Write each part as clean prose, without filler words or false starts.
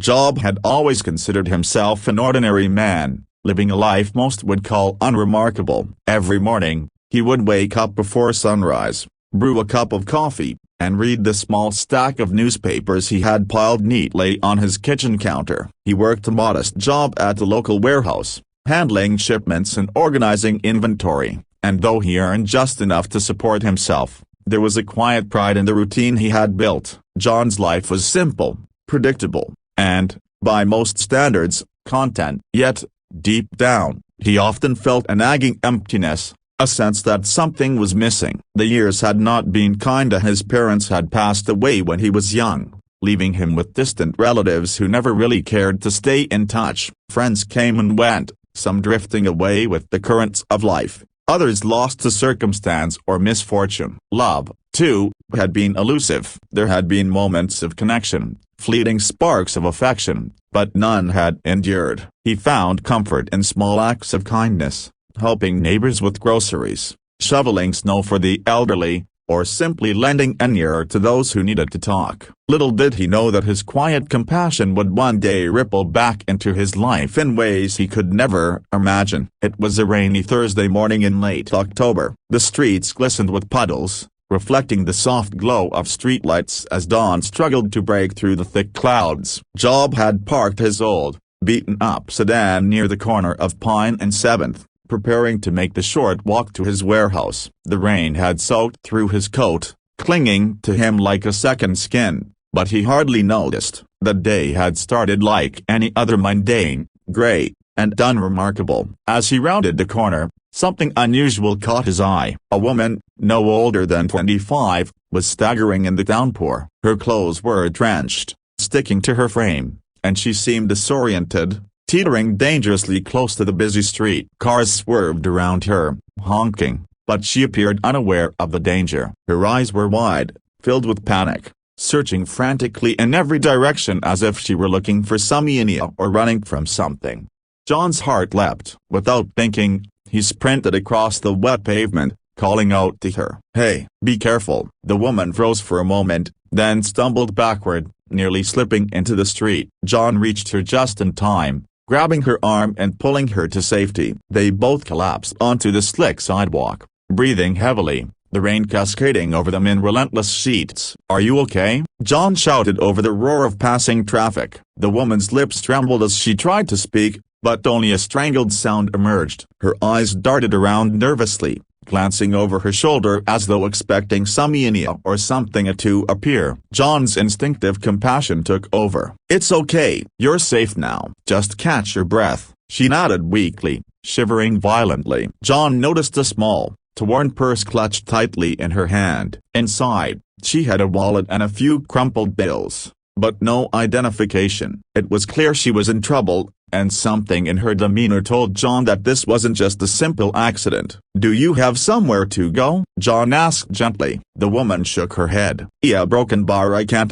Job had always considered himself an ordinary man, living a life most would call unremarkable. Every morning, he would wake up before sunrise, brew a cup of coffee, and read the small stack of newspapers he had piled neatly on his kitchen counter. He worked a modest job at the local warehouse, handling shipments and organizing inventory, and though he earned just enough to support himself, there was a quiet pride in the routine he had built. John's life was simple, predictable, and, by most standards, content. Yet, deep down, he often felt a nagging emptiness, a sense that something was missing. The years had not been kind. His parents had passed away when he was young, leaving him with distant relatives who never really cared to stay in touch. Friends came and went, some drifting away with the currents of life, others lost to circumstance or misfortune. Love, too, had been elusive. There had been moments of connection, fleeting sparks of affection, but none had endured. He found comfort in small acts of kindness, helping neighbors with groceries, shoveling snow for the elderly, or simply lending an ear to those who needed to talk. Little did he know that his quiet compassion would one day ripple back into his life in ways he could never imagine. It was a rainy Thursday morning in late October. The streets glistened with puddles, reflecting the soft glow of streetlights as dawn struggled to break through the thick clouds. Job had parked his old, beaten-up sedan near the corner of Pine and 7th, preparing to make the short walk to his warehouse. The rain had soaked through his coat, clinging to him like a second skin, but he hardly noticed. The day had started like any other, mundane, gray, and unremarkable. As he rounded the corner, something unusual caught his eye. A woman, no older than 25, was staggering in the downpour. Her clothes were drenched, sticking to her frame, and she seemed disoriented, teetering dangerously close to the busy street. Cars swerved around her, honking, but she appeared unaware of the danger. Her eyes were wide, filled with panic, searching frantically in every direction as if she were looking for some enemy or running from something. John's heart leapt. Without thinking, he sprinted across the wet pavement, calling out to her. "Hey, be careful." The woman froze for a moment, then stumbled backward, nearly slipping into the street. John reached her just in time, grabbing her arm and pulling her to safety. They both collapsed onto the slick sidewalk, breathing heavily, the rain cascading over them in relentless sheets. "Are you okay?" John shouted over the roar of passing traffic. The woman's lips trembled as she tried to speak, but only a strangled sound emerged. Her eyes darted around nervously, glancing over her shoulder as though expecting some enemy or something to appear. John's instinctive compassion took over. "It's okay. You're safe now. Just catch your breath," she nodded weakly, shivering violently. John noticed a small, torn purse clutched tightly in her hand. Inside, she had a wallet and a few crumpled bills, but no identification. It was clear she was in trouble, and something in her demeanor told John that this wasn't just a simple accident. "Do you have somewhere to go?" John asked gently. The woman shook her head. "Yeah, broken bar. I can't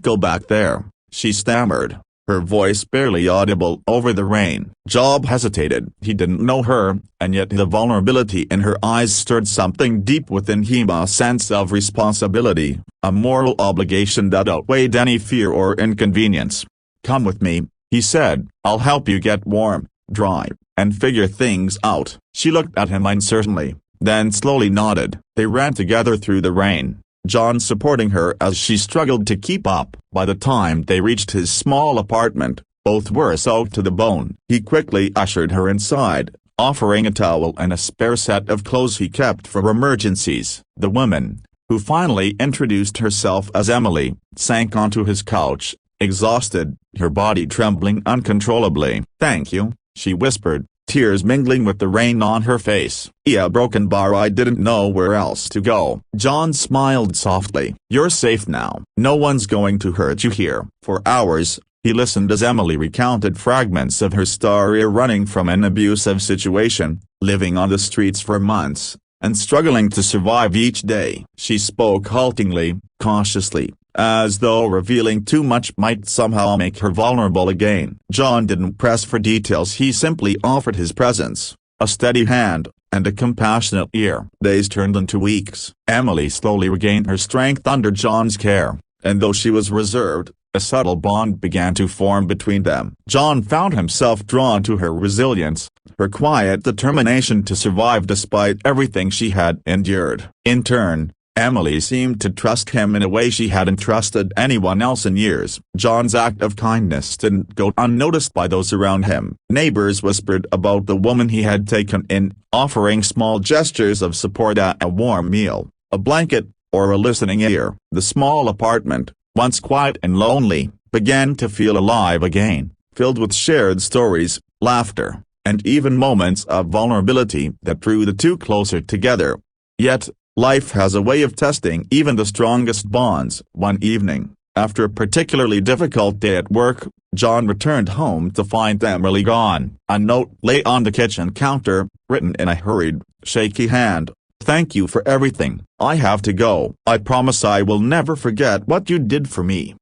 go back there," she stammered, her voice barely audible over the rain. Job hesitated. He didn't know her, and yet the vulnerability in her eyes stirred something deep within him, a sense of responsibility, a moral obligation that outweighed any fear or inconvenience. "Come with me," he said. "I'll help you get warm, dry, and figure things out." She looked at him uncertainly, then slowly nodded. They ran together through the rain, John supporting her as she struggled to keep up. By the time they reached his small apartment, both were soaked to the bone. He quickly ushered her inside, offering a towel and a spare set of clothes he kept for emergencies. The woman, who finally introduced herself as Emily, sank onto his couch, exhausted, her body trembling uncontrollably. "Thank you," she whispered, tears mingling with the rain on her face. "Yeah, broken bar. I didn't know where else to go." John smiled softly. "You're safe now. No one's going to hurt you here." For hours, he listened as Emily recounted fragments of her story, running from an abusive situation, living on the streets for months, and struggling to survive each day. She spoke haltingly, cautiously, as though revealing too much might somehow make her vulnerable again. John didn't press for details. He simply offered his presence, a steady hand, and a compassionate ear. Days turned into weeks. Emily slowly regained her strength under John's care, and though she was reserved, a subtle bond began to form between them. John found himself drawn to her resilience, her quiet determination to survive despite everything she had endured. In turn, Emily seemed to trust him in a way she hadn't trusted anyone else in years. John's act of kindness didn't go unnoticed by those around him. Neighbors whispered about the woman he had taken in, offering small gestures of support, a warm meal, a blanket, or a listening ear. The small apartment, once quiet and lonely, began to feel alive again, filled with shared stories, laughter, and even moments of vulnerability that drew the two closer together. Yet, life has a way of testing even the strongest bonds. One evening, after a particularly difficult day at work, John returned home to find Emily gone. A note lay on the kitchen counter, written in a hurried, shaky hand. "Thank you for everything. I have to go. I promise I will never forget what you did for me.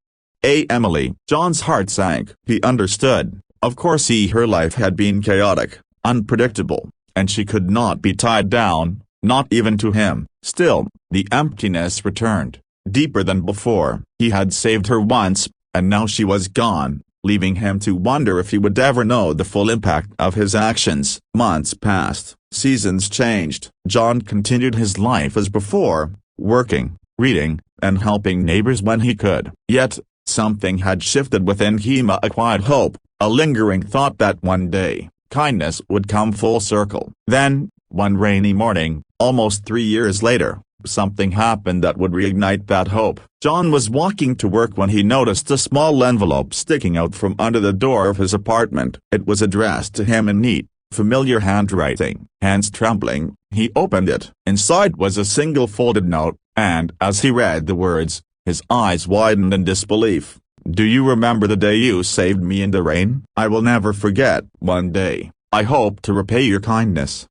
Emily." John's heart sank. He understood. Of course her life had been chaotic, unpredictable, and she could not be tied down, not even to him. Still, the emptiness returned, deeper than before. He had saved her once, and now she was gone, leaving him to wonder if he would ever know the full impact of his actions. Months passed, seasons changed. John continued his life as before, working, reading, and helping neighbors when he could. Yet, something had shifted within him, a quiet hope, a lingering thought that one day, kindness would come full circle. Then, one rainy morning, almost 3 years later, something happened that would reignite that hope. John was walking to work when he noticed a small envelope sticking out from under the door of his apartment. It was addressed to him in neat, familiar handwriting. Hands trembling, he opened it. Inside was a single folded note, and as he read the words, his eyes widened in disbelief. "Do you remember the day you saved me in the rain? I will never forget. One day, I hope to repay your kindness.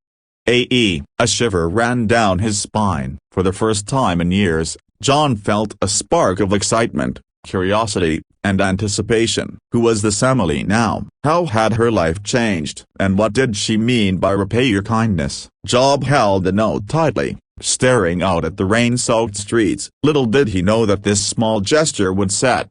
A shiver ran down his spine. For the first time in years, John felt a spark of excitement, curiosity, and anticipation. Who was this Emily now? How had her life changed? And what did she mean by repay your kindness? John held the note tightly, staring out at the rain-soaked streets. Little did he know that this small gesture would set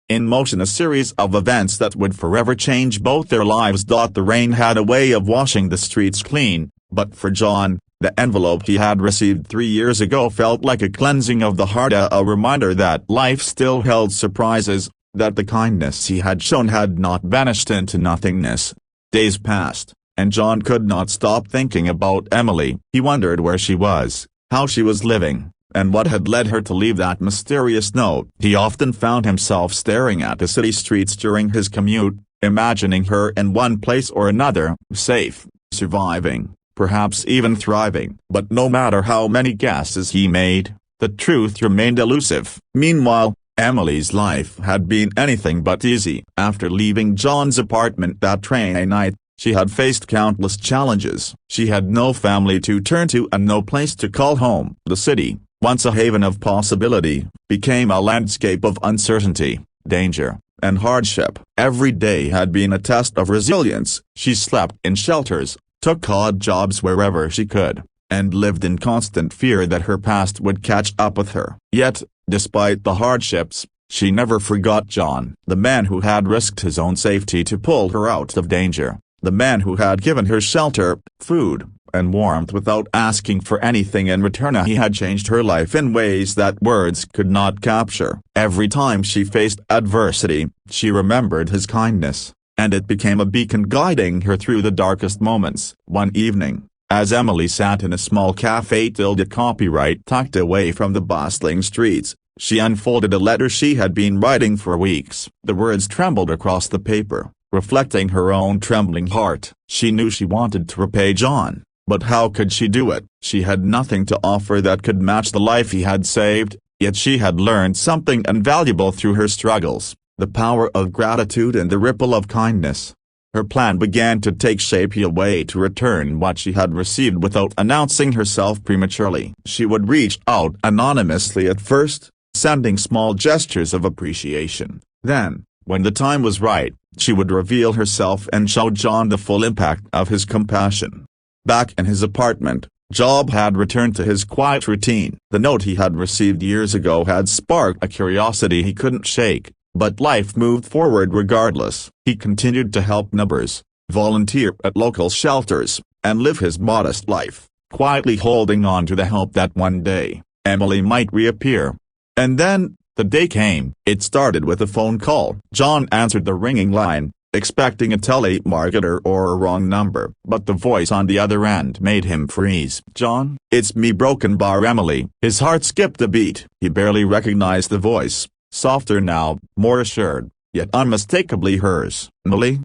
in motion a series of events that would forever change both their lives. The rain had a way of washing the streets clean, but for John, the envelope he had received 3 years ago felt like a cleansing of the heart, a reminder that life still held surprises, that the kindness he had shown had not vanished into nothingness. Days passed, and John could not stop thinking about Emily. He wondered where she was, how she was living, and what had led her to leave that mysterious note. He often found himself staring at the city streets during his commute, imagining her in one place or another, safe, surviving, perhaps even thriving. But no matter how many guesses he made, the truth remained elusive. Meanwhile, Emily's life had been anything but easy. After leaving John's apartment that rainy night, she had faced countless challenges. She had no family to turn to and no place to call home. The city, once a haven of possibility, became a landscape of uncertainty, danger, and hardship. Every day had been a test of resilience. She slept in shelters, took odd jobs wherever she could, and lived in constant fear that her past would catch up with her. Yet, despite the hardships, she never forgot John, the man who had risked his own safety to pull her out of danger, the man who had given her shelter, food, and warmth without asking for anything in return. He had changed her life in ways that words could not capture. Every time she faced adversity, she remembered his kindness, and it became a beacon guiding her through the darkest moments. One evening, as Emily sat in a small cafe copyright tucked away from the bustling streets, she unfolded a letter she had been writing for weeks. The words trembled across the paper, reflecting her own trembling heart. She knew she wanted to repay John, but how could she do it? She had nothing to offer that could match the life he had saved, yet she had learned something invaluable through her struggles, the power of gratitude and the ripple of kindness. Her plan began to take shape: a way to return what she had received without announcing herself prematurely. She would reach out anonymously at first, sending small gestures of appreciation. Then, when the time was right, she would reveal herself and show John the full impact of his compassion. Back in his apartment, John had returned to his quiet routine. The note he had received years ago had sparked a curiosity he couldn't shake, But life moved forward regardless. He continued to help neighbors, volunteer at local shelters, and live his modest life, quietly holding on to the hope that one day, Emily might reappear. And then, the day came. It started with a phone call. John answered the ringing line, expecting a telemarketer or a wrong number. But the voice on the other end made him freeze. "John, it's me, Broken Bar Emily." His heart skipped a beat. He barely recognized the voice, softer now, more assured, yet unmistakably hers. "Emily?"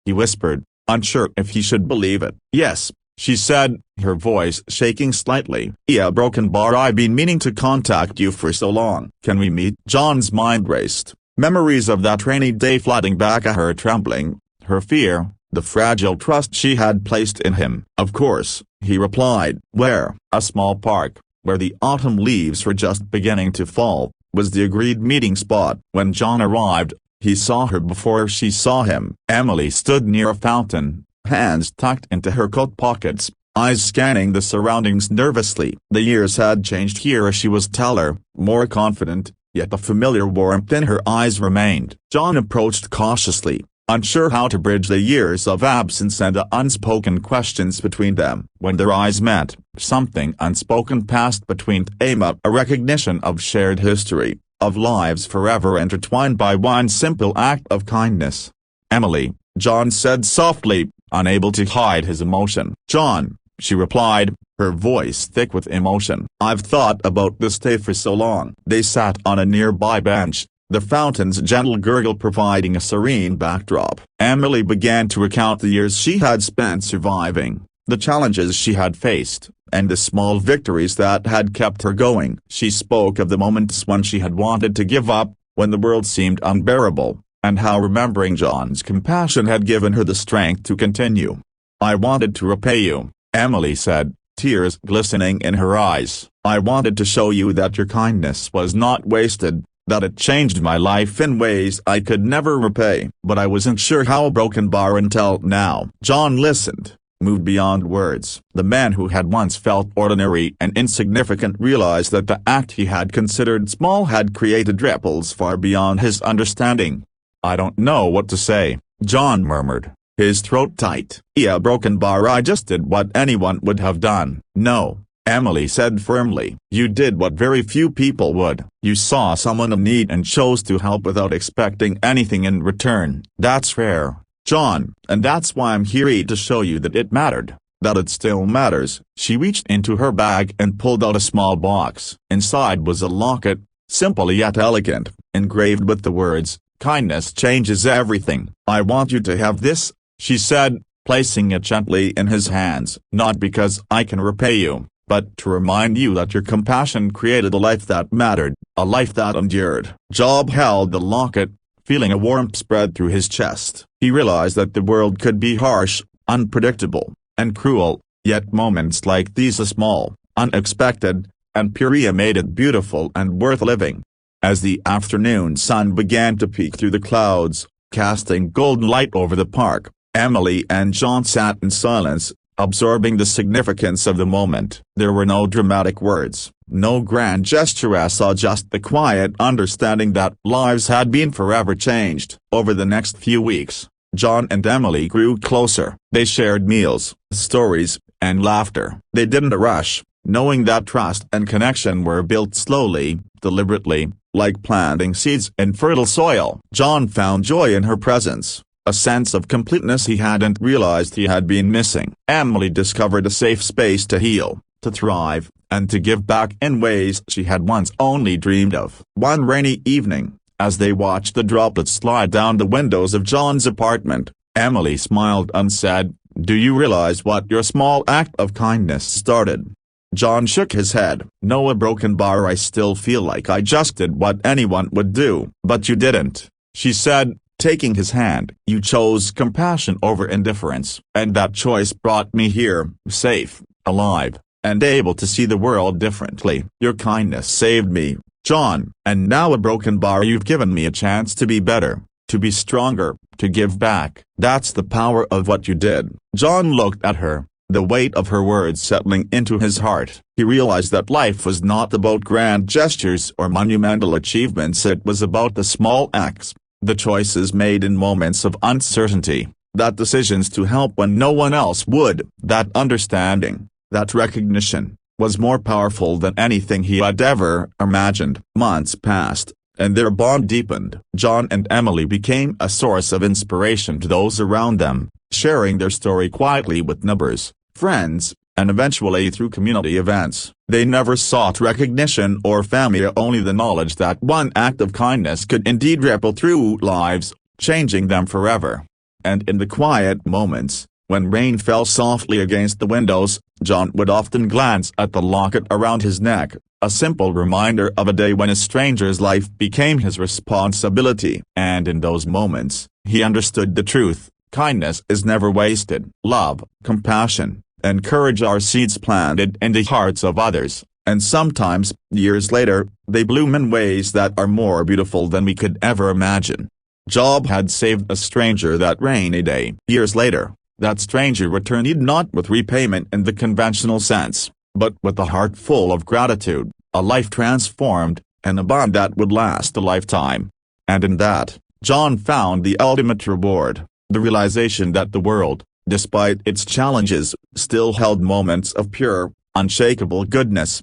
he whispered, unsure if he should believe it. "Yes," she said, her voice shaking slightly. "Yeah, Broken Bar, I've been meaning to contact you for so long. Can we meet?" John's mind raced, memories of that rainy day flooding back at her, trembling, her fear, the fragile trust she had placed in him. "Of course," he replied. "Where?" A small park, where the autumn leaves were just beginning to fall, was the agreed meeting spot. When John arrived, he saw her before she saw him. Emily stood near a fountain, hands tucked into her coat pockets, eyes scanning the surroundings nervously. The years had changed here, she was taller, more confident, yet the familiar warmth in her eyes remained. John approached cautiously, unsure how to bridge the years of absence and the unspoken questions between them. When their eyes met, something unspoken passed between them, a recognition of shared history, of lives forever intertwined by one simple act of kindness. "Emily," John said softly, unable to hide his emotion. "John," she replied, her voice thick with emotion. "I've thought about this day for so long." They sat on a nearby bench, the fountain's gentle gurgle providing a serene backdrop. Emily began to recount the years she had spent surviving, the challenges she had faced, and the small victories that had kept her going. She spoke of the moments when she had wanted to give up, when the world seemed unbearable, and how remembering John's compassion had given her the strength to continue. "I wanted to repay you," Emily said, tears glistening in her eyes. "I wanted to show you that your kindness was not wasted, that it changed my life in ways I could never repay. But I wasn't sure how." Broken Bar until now. John listened, moved beyond words. The man who had once felt ordinary and insignificant realized that the act he had considered small had created ripples far beyond his understanding. "I don't know what to say," John murmured, his throat tight. "Yeah, Broken Bar, I just did what anyone would have done." "No," Emily said firmly. "You did what very few people would. You saw someone in need and chose to help without expecting anything in return. That's rare, John, and that's why I'm here to show you that it mattered, that it still matters." She reached into her bag and pulled out a small box. Inside was a locket, simple yet elegant, engraved with the words, "Kindness changes everything." "I want you to have this," she said, placing it gently in his hands. "Not because I can repay you, but to remind you that your compassion created a life that mattered, a life that endured." Job held the locket, feeling a warmth spread through his chest. He realized that the world could be harsh, unpredictable, and cruel, yet moments like these, are small, unexpected, and pure, made it beautiful and worth living. As the afternoon sun began to peek through the clouds, casting golden light over the park, Emily and John sat in silence, absorbing the significance of the moment. There were no dramatic words, no grand gesture, just the quiet understanding that lives had been forever changed. Over the next few weeks, John and Emily grew closer. They shared meals, stories, and laughter. They didn't rush, knowing that trust and connection were built slowly, deliberately, like planting seeds in fertile soil. John found joy in her presence, a sense of completeness he hadn't realized he had been missing. Emily discovered a safe space to heal, to thrive, and to give back in ways she had once only dreamed of. One rainy evening, as they watched the droplets slide down the windows of John's apartment, Emily smiled and said, "Do you realize what your small act of kindness started?" John shook his head. "No, a Broken Bar, I still feel like I just did what anyone would do." "But you didn't," she said, taking his hand. "You chose compassion over indifference, and that choice brought me here, safe, alive, and able to see the world differently. Your kindness saved me, John, and now, a Broken Bar, you've given me a chance to be better, to be stronger, to give back. That's the power of what you did." John looked at her, the weight of her words settling into his heart. He realized that life was not about grand gestures or monumental achievements. It was about the small acts, the choices made in moments of uncertainty, that decisions to help when no one else would, that understanding, that recognition, was more powerful than anything he had ever imagined. Months passed, and their bond deepened. John and Emily became a source of inspiration to those around them, sharing their story quietly with neighbors, friends, and eventually through community events. They never sought recognition or fame, only the knowledge that one act of kindness could indeed ripple through lives, changing them forever. And in the quiet moments, when rain fell softly against the windows, John would often glance at the locket around his neck, a simple reminder of a day when a stranger's life became his responsibility. And in those moments, he understood the truth: kindness is never wasted. Love, compassion, and courage are seeds planted in the hearts of others, and sometimes, years later, they bloom in ways that are more beautiful than we could ever imagine. Job had saved a stranger that rainy day. Years later, that stranger returned not with repayment in the conventional sense, but with a heart full of gratitude, a life transformed, and a bond that would last a lifetime. And in that, John found the ultimate reward, the realization that the world, despite its challenges, still held moments of pure, unshakable goodness.